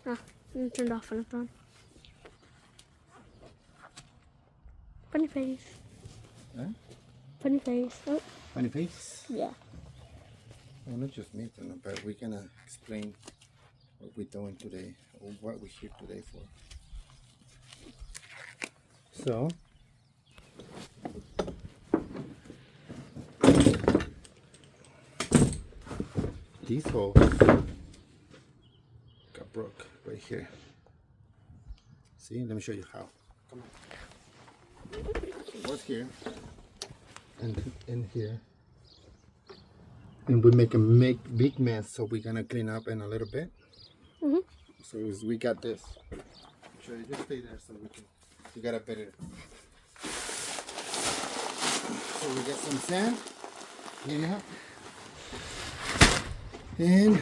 Ah, turned off on its own. Funny face. Huh? Funny face. Oh, Funny face? yeah. Well, not just me, but we're gonna explain what we're doing today, or what we're here today for. So, these holes got broke right here. See, let me show you how. Come on. It was here and in here. And we make a big mess, so we're gonna clean up in a little bit. So we got this. Sure, you just stay there so we can. You got a better. So we get some sand, clean up, and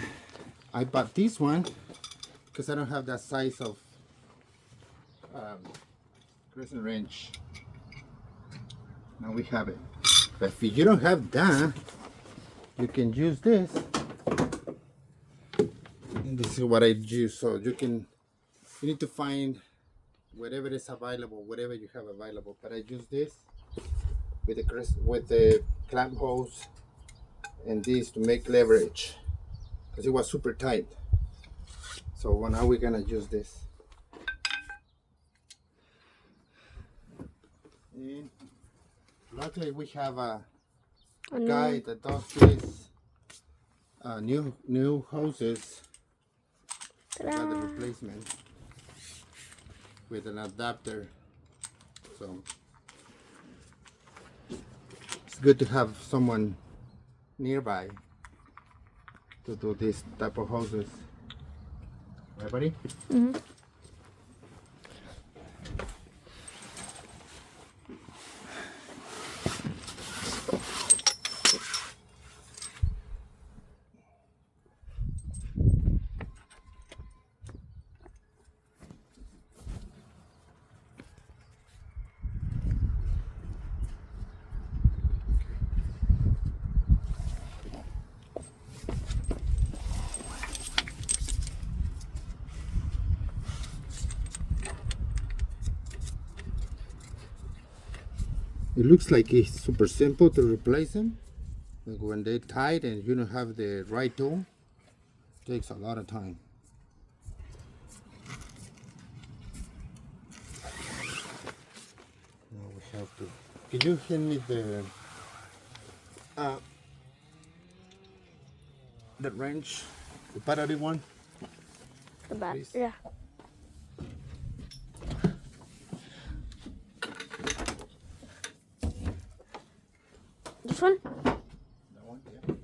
I bought this one because I don't have that size of crescent wrench. Now we have it. But if you don't have that, you can use this. And this is what I use. So you need to find whatever is available, whatever you have available. But I use this with the clamp hose and this to make leverage because it was super tight. So now we're gonna use this. And luckily we have a guy that does this new hoses. Got the replacement with an adapter, so it's good to have someone nearby to do this type of hoses. Right, buddy? Mm-hmm. It looks like it's super simple to replace them. Like when they're tight and you don't have the right tool, it takes a lot of time. Now we have to. Can you hand me the wrench, the battery one? The back. Please. Yeah. This one? That one, yeah.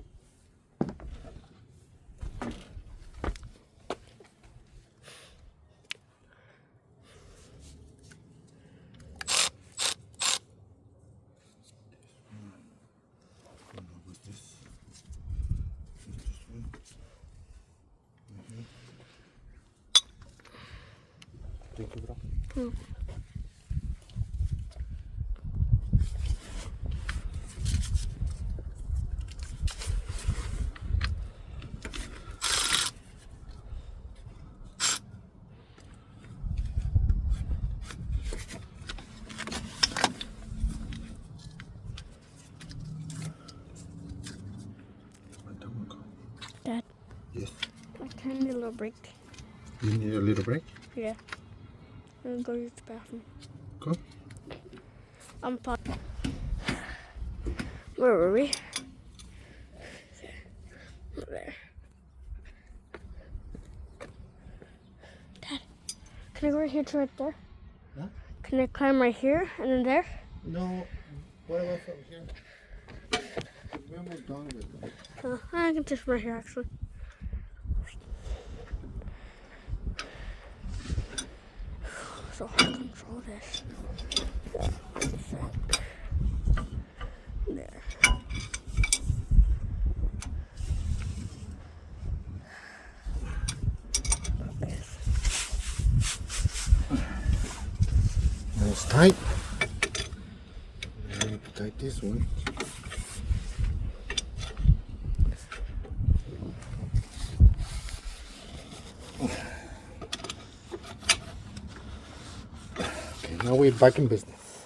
What's this? This one. Thank you, bro. Dad, Yes. I kind of need a little break. You need a little break? Yeah. I'm gonna go use the bathroom. Go. I'm fine. Where were we? There. Dad, can I go right here to right there? Huh? Can I climb right here and then there? No. What about from here? We're almost done with it. I can just right here actually. So hard to control this. There. Now it's tight. I need to tight this one. now we're back in business.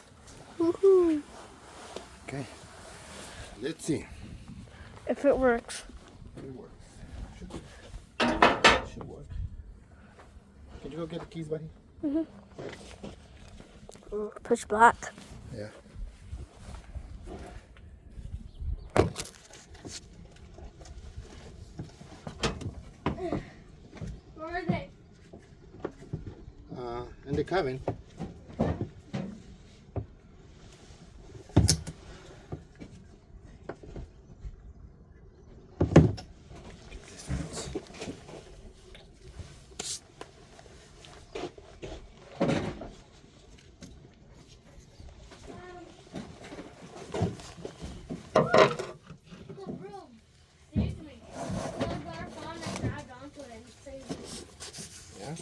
Woohoo! Okay. Let's see. If it works. It works. Should work. Can you go get the keys, buddy? Push black. Yeah. Where are they? In the cabin. Yeah.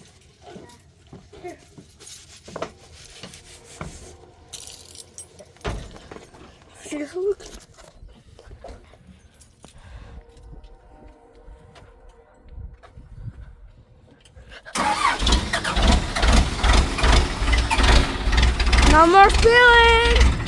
No more spilling!